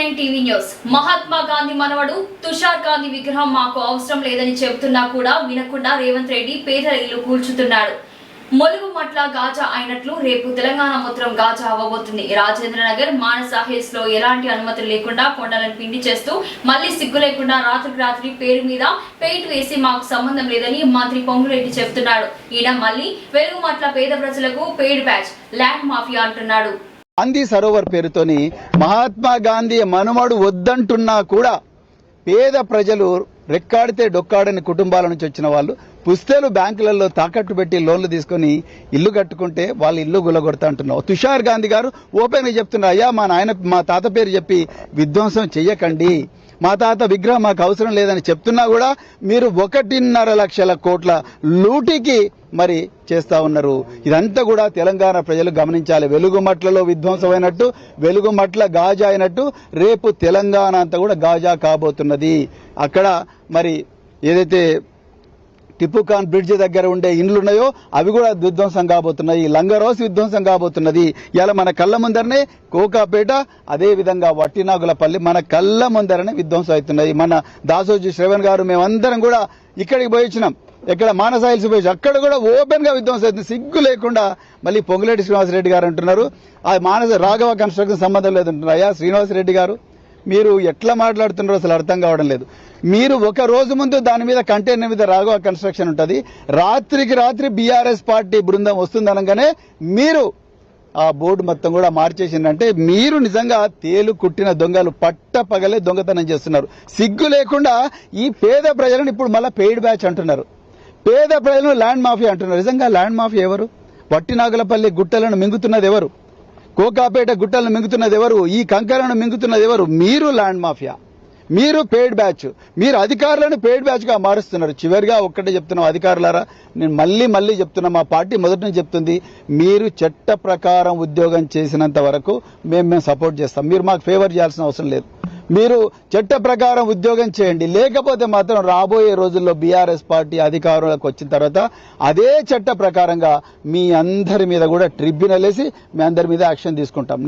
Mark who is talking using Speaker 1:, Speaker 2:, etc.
Speaker 1: 9 TV news. Mahatma Gandhi మనవడు తుషార్ గాంధీ విగ్రహం మాకు అవసరం లేదని చెబుతున్నా కూడా వినకుండా రేవంత్ రెడ్డి పేదల ఇల్లు కూల్చుతున్నాడు. మొలుగు మట్ల గాజా అయినట్లు రేపు తెలంగాణ మొత్తం గాజా అవ్వబోతుంది. రాజేంద్రనగర్ మానస హిల్స్ లో ఎలాంటి అనుమతులు లేకుండా కొండలను పిండి చేస్తూ మళ్లీ సిగ్గు లేకుండా రాత్రికి రాత్రి పేరు మీద పెయింట్ వేసి మాకు సంబంధం లేదని మంత్రి పొంగురెడ్డి చెబుతున్నాడు. ఈయన మళ్లీ వెలుగు మట్ల పేద ప్రజలకు పెయిడ్ బ్యాచ్ ల్యాండ్ మాఫియా అంటున్నాడు.
Speaker 2: గాంధీ సరోవర్ పేరుతోని మహాత్మా గాంధీ మనుమడు వద్దంటున్నా కూడా పేద ప్రజలు రెక్కాడితే డొక్కాడని కుటుంబాల నుంచి వచ్చిన వాళ్ళు పుస్తలు బ్యాంకులలో తాకట్టు పెట్టి లోన్లు తీసుకుని ఇల్లు కట్టుకుంటే వాళ్ళు ఇల్లు గులగొడతా అంటున్నావు. తుషార్ గాంధీ గారు ఓపెన్గా చెప్తున్నారు, అయ్యా మా తాత పేరు చెప్పి విధ్వంసం చెయ్యకండి, మా తాత విగ్రహం మాకు అవసరం లేదని చెప్తున్నా కూడా మీరు 1.5 లక్షల కోట్ల లూటికి మరి చేస్తా ఉన్నారు. ఇదంతా కూడా తెలంగాణ ప్రజలు గమనించాలి. వెలుగుమట్లలో విధ్వంసమైనట్టు వెలుగుమట్ల గాజా అయినట్టు రేపు తెలంగాణ అంతా కూడా గాజా కాబోతున్నది. అక్కడ మరి ఏదైతే టిప్పుఖాన్ బ్రిడ్జ్ దగ్గర ఉండే ఇండ్లు ఉన్నాయో అవి కూడా విధ్వంసం కాబోతున్నాయి. లంగరోస్ విధ్వంసం కాబోతున్నది. ఇలా మన కళ్ళ ముందరనే కోకాపేట, అదే విధంగా వట్టినాగులపల్లి మన కళ్ళ ముందరనే విధ్వంసం అవుతున్నాయి. మన దాసోజీ శ్రవణ్ గారు మేమందరం కూడా ఇక్కడికి పోయి వచ్చినాం. ఇక్కడ మానస హిల్స్ పోయి అక్కడ కూడా ఓపెన్ గా విధ్వంసం అవుతుంది. సిగ్గు లేకుండా మళ్ళీ పొంగులేటి శ్రీనివాసరెడ్డి గారు అంటున్నారు ఆ మానస రాఘవ కన్స్ట్రక్షన్ సంబంధం లేదంటున్నారు. అయ్యా శ్రీనివాసరెడ్డి గారు, మీరు ఎట్లా మాట్లాడుతున్నారో అసలు అర్థం కావడం లేదు. మీరు ఒక రోజు ముందు దాని మీద కంటైనర్ మీద రాఘవ కన్స్ట్రక్షన్ ఉంటుంది, రాత్రికి రాత్రి బీఆర్ఎస్ పార్టీ బృందం వస్తుందనగానే మీరు ఆ బోర్డు మొత్తం కూడా మార్చేసిందంటే మీరు నిజంగా తేలు కుట్టిన దొంగలు, పట్ట పగలే దొంగతనం చేస్తున్నారు. సిగ్గు లేకుండా ఈ పేద ప్రజలను ఇప్పుడు మళ్ళీ పెయిడ్ బ్యాచ్ అంటున్నారు. పేద ప్రజలను ల్యాండ్ మాఫియా అంటున్నారు. నిజంగా ల్యాండ్ మాఫియా ఎవరు? వట్టినాగులపల్లి గుట్టలను మింగుతున్నది ఎవరు? కోకాపేట గుట్టలను మింగుతున్నది ఎవరు? ఈ కంకరను మింగుతున్నది ఎవరు? మీరు ల్యాండ్ మాఫియా, మీరు పెయిడ్ బ్యాచ్, మీరు అధికారులను పెయిడ్ బ్యాచ్ గా మారుస్తున్నారు. చివరిగా ఒక్కటే చెప్తున్నాం అధికారులారా, నేను మళ్ళీ చెప్తున్నా, మా పార్టీ మొదటి నుంచి చెప్తుంది, మీరు చట్ట ప్రకారం ఉద్యోగం చేసినంత వరకు మేము సపోర్ట్ చేస్తాం. మీరు మాకు ఫేవర్ చేయాల్సిన అవసరం లేదు. మీరు చట్ట ప్రకారం ఉద్యోగం చేయండి. లేకపోతే మాత్రం రాబోయే రోజుల్లో బీఆర్ఎస్ పార్టీ అధికారంలోకి వచ్చిన తర్వాత అదే చట్ట ప్రకారంగా మీ అందరి మీద కూడా ట్రిబ్యునల్ వేసి మీ అందరి మీద యాక్షన్ తీసుకుంటాం.